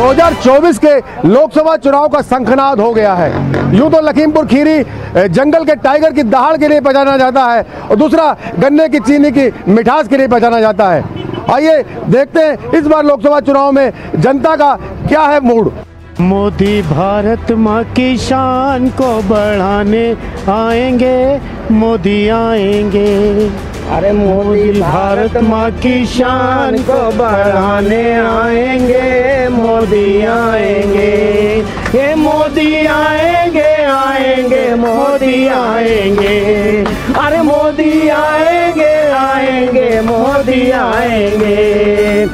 2024 के लोकसभा चुनाव का शंखनाद हो गया है। यूं तो लखीमपुर खीरी जंगल के टाइगर की दहाड़ के लिए पहचाना जाता है और दूसरा गन्ने की चीनी की मिठास के लिए पहचाना जाता है। आइए देखते हैं इस बार लोकसभा चुनाव में जनता का क्या है मूड। मोदी भारत माँ की शान को बढ़ाने आएंगे, मोदी आएंगे। अरे मोदी भारत माँ की शान को बढ़ाने आएंगे, मोदी आएंगे, ये मोदी आएंगे आएंगे मोदी आएंगे, अरे मोदी आएंगे आएंगे मोदी आएंगे।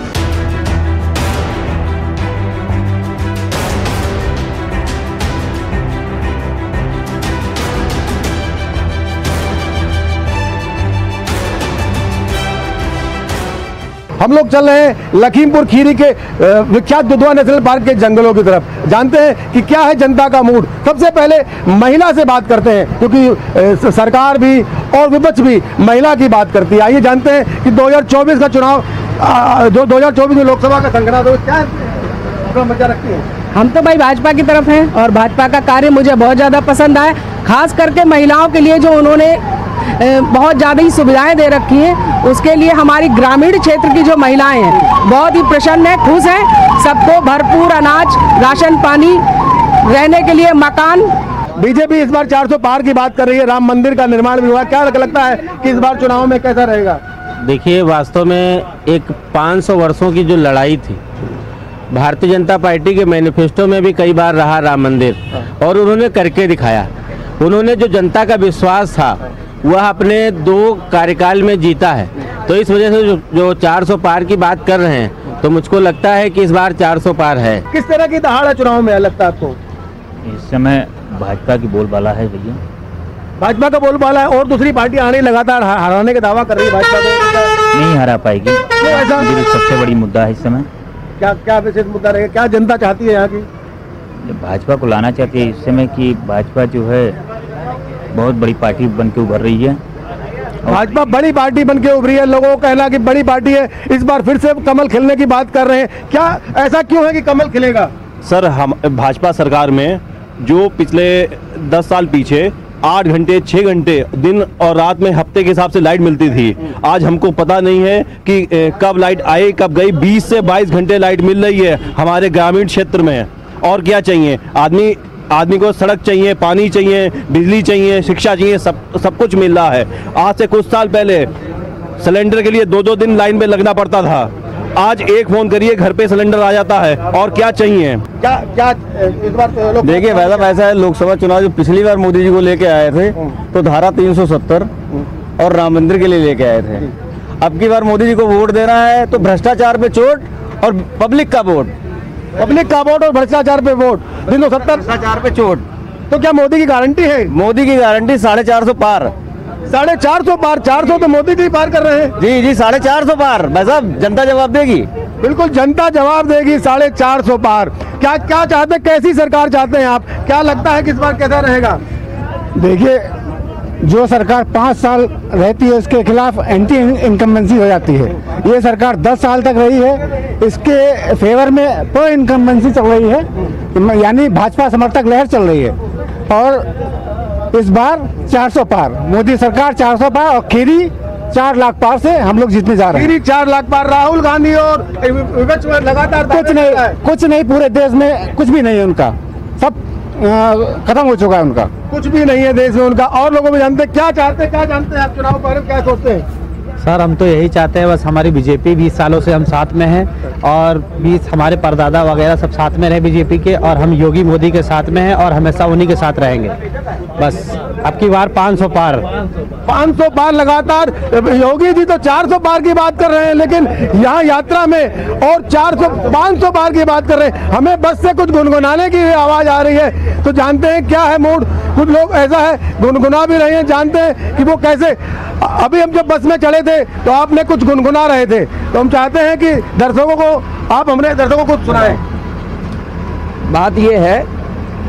हम लोग चल रहे हैं लखीमपुर खीरी के विख्यात दुधवा नेशनल पार्क के जंगलों की तरफ। जानते हैं कि क्या है जनता का मूड। सबसे पहले महिला से बात करते हैं क्योंकि सरकार भी और विपक्ष भी महिला की बात करती है। आइए जानते हैं कि 2024 का चुनाव, जो 2024 में लोकसभा का शंखनाद हो, क्या मजा रखती है। हम तो भाई भाजपा की तरफ हैं और भाजपा का कार्य मुझे बहुत ज़्यादा पसंद आया, खास करके महिलाओं के लिए जो उन्होंने बहुत ज़्यादा ही सुविधाएं दे रखी हैं। उसके लिए हमारी ग्रामीण क्षेत्र की जो महिलाएं हैं बहुत ही प्रसन्न है, खुश हैं। सबको भरपूर अनाज, राशन पानी, रहने के लिए मकान। बीजेपी इस बार 400 पार की बात कर रही है, राम मंदिर का निर्माण भी हुआ। क्या लगता है कि इस बार चुनाव में कैसा रहेगा। देखिए, वास्तव में एक 500 वर्षों की जो लड़ाई थी, भारतीय जनता पार्टी के मैनिफेस्टो में भी कई बार रहा राम मंदिर, और उन्होंने करके दिखाया। उन्होंने जो जनता का विश्वास था वह अपने 2 कार्यकाल में जीता है। तो इस वजह से जो 400 पार की बात कर रहे हैं, तो मुझको लगता है कि इस बार 400 पार है। किस तरह की दहाड़ है चुनाव में लगता है आपको। इस समय भाजपा की बोलबाला है भैया, भाजपा का बोलबाला है और दूसरी पार्टी आने लगातार हराने का दावा कर रही है। भाजपा को नहीं हरा पाएगी, ऐसा सबसे बड़ी मुद्दा है इस समय। क्या विशेष मुद्दा रहेगा, क्या जनता चाहती है यहाँ की। भाजपा को लाना चाहती है इस समय कि भाजपा जो है बहुत बड़ी पार्टी बन के उभर रही है। भाजपा बड़ी पार्टी बन के उभरी है, लोगों को कहना कि बड़ी पार्टी है, इस बार फिर से कमल खिलने की बात कर रहे हैं। क्या ऐसा क्यों है कि कमल खिलेगा। सर, हम भाजपा सरकार में जो पिछले 10 साल पीछे 8 घंटे 6 घंटे दिन और रात में हफ्ते के हिसाब से लाइट मिलती थी, आज हमको पता नहीं है कि कब लाइट आई कब गई। 20 से 22 घंटे लाइट मिल रही है हमारे ग्रामीण क्षेत्र में। और क्या चाहिए, आदमी को सड़क चाहिए, पानी चाहिए, बिजली चाहिए, शिक्षा चाहिए, सब कुछ मिल रहा है। आज से कुछ साल पहले सिलेंडर के लिए 2-2 दिन लाइन में लगना पड़ता था, आज एक फोन करिए घर पे सिलेंडर आ जाता है। और क्या चाहिए। क्या इस बार देखिए, वैसा है लोकसभा चुनाव जो पिछली बार मोदी जी को लेके आए थे, तो धारा 370 और राम मंदिर के लिए लेके आए थे। अब की बार मोदी जी को वोट देना है तो भ्रष्टाचार पे चोट और पब्लिक का वोट और भ्रष्टाचार पे वोट, 370 भ्रष्टाचार पे चोट। तो क्या मोदी की गारंटी है। मोदी की गारंटी 450 पार। 450 पार। 400 तो मोदी जी पार कर रहे हैं। जी 450 पार। भाई साहब, जनता जवाब देगी। बिल्कुल, जनता जवाब देगी। 450 पार। क्या चाहते हैं, कैसी सरकार चाहते हैं आप। क्या लगता है कि इस बार कैसा रहेगा। देखिए, जो सरकार 5 साल रहती है उसके खिलाफ एंटी इनकम्बेंसी हो जाती है। ये सरकार 10 साल तक रही है, इसके फेवर में प्रो इनकम्बेंसी चल रही है, यानी भाजपा समर्थक लहर चल रही है। और इस बार 400 पार, मोदी सरकार 400 पार और खीरी 4 लाख पार से हम लोग जीतने जा रहे हैं। खीरी 4 लाख पार। राहुल गांधी और विपक्ष लगातार कुछ नहीं, पूरे देश में कुछ भी नहीं है उनका, सब खत्म हो चुका है उनका, कुछ भी नहीं है देश में उनका। और लोगों में जानते क्या जानते हैं आप चुनाव पर क्या सोचते हैं। सर, हम तो यही चाहते हैं, बस हमारी बीजेपी 20 सालों से हम साथ में हैं और 20 हमारे परदादा वगैरह सब साथ में रहे बीजेपी के, और हम योगी मोदी के साथ में हैं और हमेशा उन्हीं के साथ रहेंगे। बस अब की बार 500 पार 500 पार लगातार। योगी जी तो 400 पार की बात कर रहे हैं, लेकिन यहाँ यात्रा में और 500 पार की बात कर रहे हैं। हमें बस से कुछ गुनगुनाने की आवाज आ रही है, तो जानते हैं क्या है मूड। कुछ लोग ऐसा है गुनगुना भी रहे हैं, जानते हैं कि वो कैसे। अभी हम जब बस में चढ़े थे तो आपने कुछ गुनगुना रहे थे, तो हम चाहते हैं कि दर्शकों को आप हमारे दर्शकों को सुनाएं। बात ये है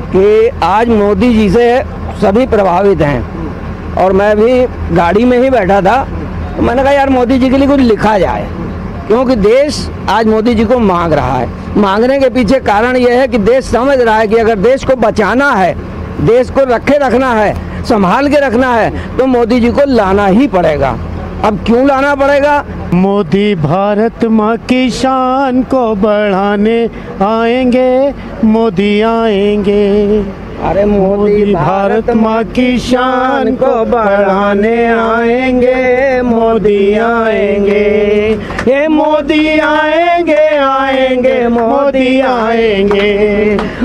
कि आज मोदी जी से सभी प्रभावित हैं और मैं भी गाड़ी में ही बैठा था, तो मैंने कहा यार मोदी जी के लिए कुछ लिखा जाए। क्योंकि देश आज मोदी जी को मांग रहा है। मांगने के पीछे कारण यह है कि देश समझ रहा है कि अगर देश को बचाना है, देश को रखना है, संभाल के रखना है, तो मोदी जी को लाना ही पड़ेगा। अब क्यों लाना पड़ेगा? मोदी भारत माँ की शान को बढ़ाने आएंगे, मोदी आएंगे। अरे मोदी भारत माँ की शान को बढ़ाने आएंगे, मोदी आएंगे, ये मोदी आएंगे, आएंगे मोदी आएंगे।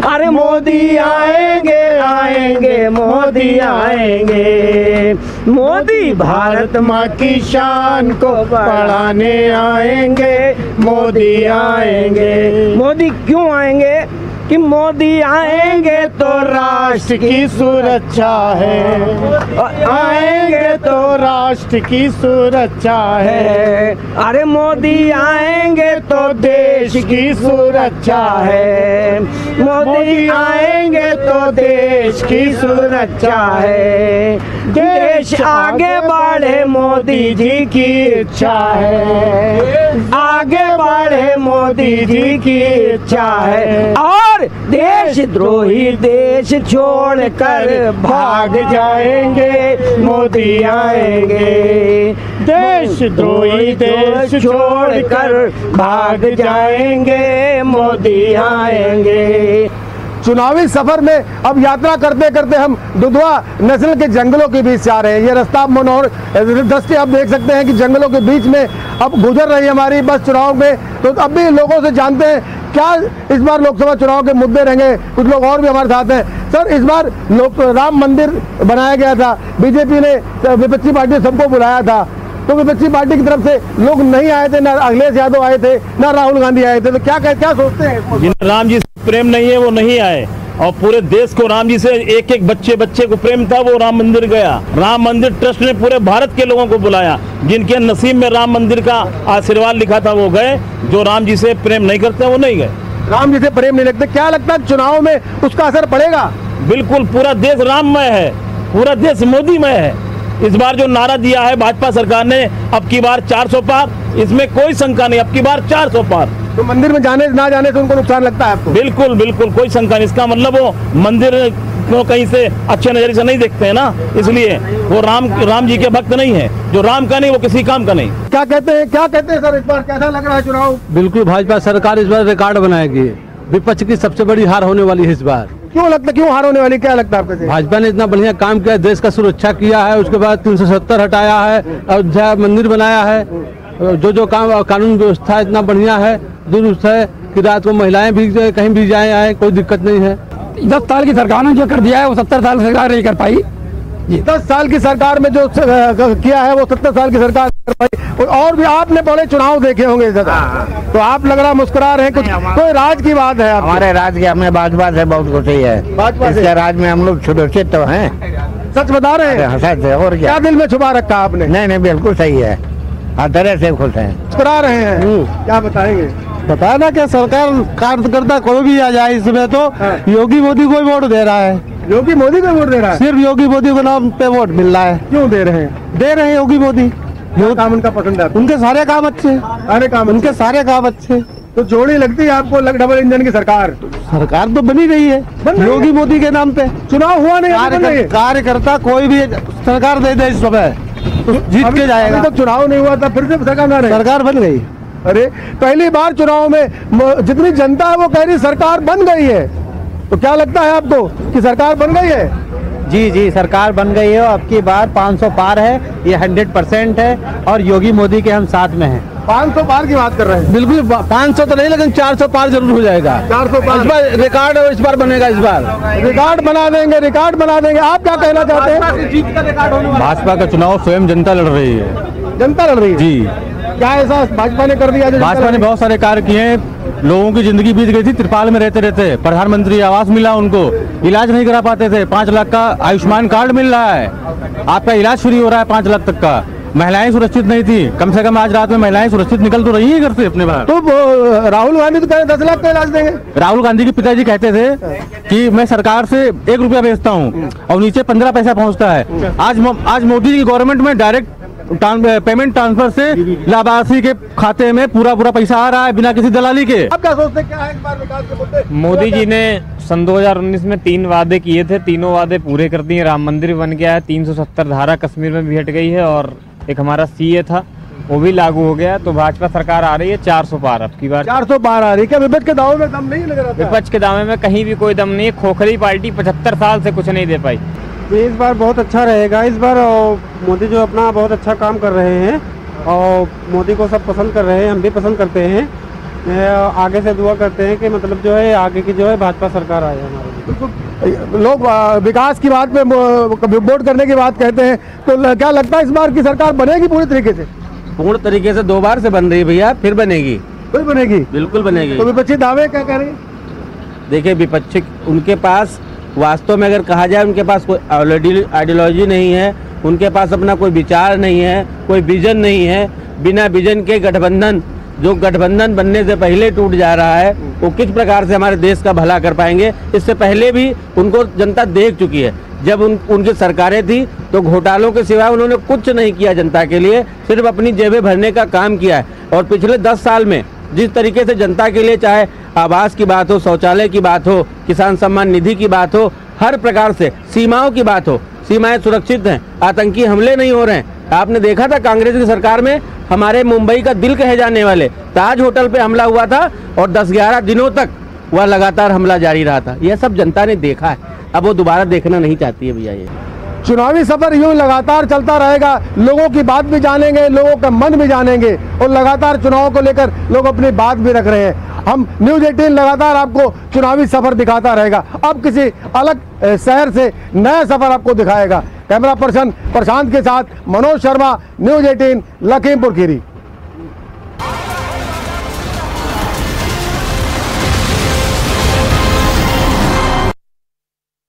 अरे मोदी आएंगे, आएंगे मोदी आएंगे। मोदी भारत माँ की शान को बढ़ाने आएंगे, मोदी आएंगे। मोदी क्यों आएंगे? कि मोदी आएंगे तो राष्ट्र की सुरक्षा है, आएंगे तो राष्ट्र की सुरक्षा है। अरे मोदी आएंगे तो देश की सुरक्षा है, मोदी आएंगे तो देश की सुरक्षा है। देश आगे बढ़े मोदी जी की इच्छा है, आगे बढ़े मोदी जी की इच्छा है। और देशद्रोही देश छोड़कर भाग जाएंगे, मोदी आएंगे। देशद्रोही देश छोड़कर भाग जाएंगे, मोदी आएंगे। चुनावी सफर में अब यात्रा करते करते हम दुधवा नस्ल के जंगलों के बीच जा रहे हैं। ये रास्ता मनोहर दृष्टि आप देख सकते हैं कि जंगलों के बीच में अब गुजर रही है हमारी बस चुनाव में। तो अब भी लोगों से जानते हैं क्या इस बार लोकसभा चुनाव के मुद्दे रहेंगे। कुछ लोग और भी हमारे साथ हैं। सर, इस बार राम मंदिर बनाया गया था, बीजेपी ने विपक्षी पार्टी सबको बुलाया था, तो विपक्षी पार्टी की तरफ से लोग नहीं आए थे, ना अखिलेश यादव आए थे, ना राहुल गांधी आए थे। तो क्या सोचते हैं? जिन्हें राम जी से प्रेम नहीं है वो नहीं आए, और पूरे देश को राम जी से एक एक बच्चे को प्रेम था, वो राम मंदिर गया। राम मंदिर ट्रस्ट ने पूरे भारत के लोगों को बुलाया, जिनके नसीब में राम मंदिर का आशीर्वाद लिखा था वो गए, जो राम जी से प्रेम नहीं करते वो नहीं गए। राम जी से प्रेम नहीं लगते, क्या लगता है चुनाव में उसका असर पड़ेगा? बिल्कुल, पूरा देश राममय है, पूरा देश मोदीमय है। इस बार जो नारा दिया है भाजपा सरकार ने, अब की बार 400 पार, इसमें कोई शंका नहीं, अब की बार 400 पार। तो मंदिर में जाने ना जाने से उनको नुकसान लगता है आपको? बिल्कुल बिल्कुल, कोई शंका नहीं। इसका मतलब वो मंदिर को कहीं से अच्छे नजरिए से नहीं देखते हैं ना, इसलिए वो राम जी के भक्त नहीं है। जो राम का नहीं वो किसी काम का नहीं। क्या कहते हैं सर, इस बार कैसा लग रहा है चुनाव? बिल्कुल, भाजपा सरकार इस बार रिकॉर्ड बनाएगी। विपक्ष की सबसे बड़ी हार होने वाली है इस बार। क्यों हार होने वाली, क्या लगता है आपको? भाजपा ने इतना बढ़िया काम किया, देश का सुरक्षा किया है, उसके बाद 370 हटाया है, अयोध्या मंदिर बनाया है, जो काम कानून व्यवस्था इतना बढ़िया है, दुरुस्त है कि रात को महिलाएं भी कहीं भी जाए आए कोई दिक्कत नहीं है। 10 साल की सरकार ने जो कर दिया है वो 70 साल सरकार नहीं कर पाई। 10 साल की सरकार में जो किया है वो 70 साल की सरकार कर पाई। और भी आपने बड़े चुनाव देखे होंगे, तो आप लग रहा मुस्कुरा रहे हैं, कुछ कोई राज की बात है? हमारे राज की, हमें भाजपा से बहुत खुशी है। भाजपा से राज में हम लोग सुरक्षित तो हैं। सच बता रहे हैं? सच है, और क्या दिल में छुपा रखा आपने? नहीं, बिल्कुल सही है, हर तरह से खुश हैं, मुस्कुरा रहे हैं। क्या बताएंगे? बताना क्या, सरकार कार्यकर्ता कोई भी आ जाए इसमें तो योगी मोदी को वोट दे रहा है। योगी मोदी को वोट दे रहा है? सिर्फ योगी मोदी को नाम पे वोट मिल रहा है। क्यों दे रहे हैं? दे रहे हैं योगी मोदी, जो काम उनका पसंद है, उनके सारे काम अच्छे, उनके सारे काम अच्छे। तो जोड़ी लगती है आपको डबल इंजन की सरकार? सरकार तो बनी रही है योगी मोदी के नाम पे। चुनाव हुआ नहीं, कार्यकर्ता कोई भी सरकार दे दे इस समय तो जीत के जाएगा। तो चुनाव नहीं हुआ था, फिर से सरकार बन गई। अरे पहली बार चुनाव में जितनी जनता है वो कह रही सरकार बन गई है, तो क्या लगता है आपको कि सरकार बन गई है? जी, सरकार बन गई है। अब की बार 500 पार है, ये 100% है, और योगी मोदी के हम साथ में हैं। 500 पार की बात कर रहे हैं? बिल्कुल, 500 तो नहीं, लेकिन 400 पार जरूर हो जाएगा। 400 पार इस बार रिकॉर्ड इस बार बनेगा। इस बार रिकॉर्ड बना देंगे। आप क्या कहना चाहते हैं? भाजपा का चुनाव स्वयं जनता लड़ रही है। जनता लड़ रही है जी। क्या ऐसा भाजपा ने कर दिया? भाजपा ने बहुत सारे कार्य किए हैं, लोगों की जिंदगी बीत गई थी त्रिपाल में रहते, प्रधानमंत्री आवास मिला, उनको इलाज नहीं करा पाते थे, 5 लाख का आयुष्मान कार्ड मिल रहा है, आपका इलाज फ्री हो रहा है 5 लाख तक का। महिलाएं सुरक्षित नहीं थी, कम से कम आज रात में महिलाएं सुरक्षित निकल तो रही है घर से अपने बाहर। तो राहुल गांधी तो कह 10 लाख का इलाज देंगे। राहुल गांधी के पिताजी कहते थे कि मैं सरकार से 1 रुपया भेजता हूँ और नीचे 15 पैसा पहुँचता है। आज मोदी की गवर्नमेंट में डायरेक्ट पेमेंट ट्रांसफर से लाभार्थी के खाते में पूरा पैसा आ रहा है बिना किसी दलाली के। आप क्या सोचते हैं, क्या है इस बार विकास के मुद्दे? मोदी जी ने सन 2019 में 3 वादे किए थे, तीनों वादे पूरे कर दिए। राम मंदिर बन गया है, 370 धारा कश्मीर में भी हट गई है, और एक हमारा सीए था वो भी लागू हो गया। तो भाजपा सरकार आ रही है 400 पार अब की बार। 400 पार आ रही है। क्या विपक्ष के दावे में दम नहीं लग रहा था? विपक्ष के दावे में कहीं भी कोई दम नहीं है। खोखली पार्टी 75 साल से कुछ नहीं दे पाई। इस बार बहुत अच्छा रहेगा। इस बार मोदी जो अपना बहुत अच्छा काम कर रहे हैं और मोदी को सब पसंद कर रहे हैं, हम भी पसंद करते हैं। आगे से दुआ करते हैं कि मतलब जो है आगे की जो है भाजपा सरकार आए हमारे। लोग विकास की बात में वोट करने की बात कहते हैं, तो क्या लगता है इस बार की सरकार बनेगी पूरी तरीके से? पूर्ण तरीके से 2 बार से बन रही है भैया, फिर बनेगी, फिर बनेगी, बिल्कुल बनेगी। तो विपक्षी दावे क्या कह रहे हैं? देखिए, विपक्षी उनके पास वास्तव में अगर कहा जाए उनके पास कोई आइडियोलॉजी नहीं है, उनके पास अपना कोई विचार नहीं है, कोई विजन नहीं है। बिना विजन के गठबंधन, जो गठबंधन बनने से पहले टूट जा रहा है, वो किस प्रकार से हमारे देश का भला कर पाएंगे? इससे पहले भी उनको जनता देख चुकी है। जब उनकी सरकारें थी तो घोटालों के सिवाय उन्होंने कुछ नहीं किया जनता के लिए, सिर्फ अपनी जेबें भरने का काम किया है। और पिछले 10 साल में जिस तरीके से जनता के लिए, चाहे आवास की बात हो, शौचालय की बात हो, किसान सम्मान निधि की बात हो, हर प्रकार से सीमाओं की बात हो, सीमाएं सुरक्षित हैं, आतंकी हमले नहीं हो रहे हैं। आपने देखा था कांग्रेस की सरकार में हमारे मुंबई का दिल कहे जाने वाले ताज होटल पे हमला हुआ था और 10-11 दिनों तक वह लगातार हमला जारी रहा था। यह सब जनता ने देखा है, अब वो दोबारा देखना नहीं चाहती है भैया। ये चुनावी सफर यूं लगातार चलता रहेगा, लोगों की बात भी जानेंगे, लोगों का मन भी जानेंगे, और लगातार चुनाव को लेकर लोग अपनी बात भी रख रहे हैं। हम न्यूज़ 18 लगातार आपको चुनावी सफर दिखाता रहेगा। अब किसी अलग शहर से नया सफर आपको दिखाएगा। कैमरा पर्सन प्रशांत के साथ मनोज शर्मा, न्यूज़ 18 लखीमपुर खीरी।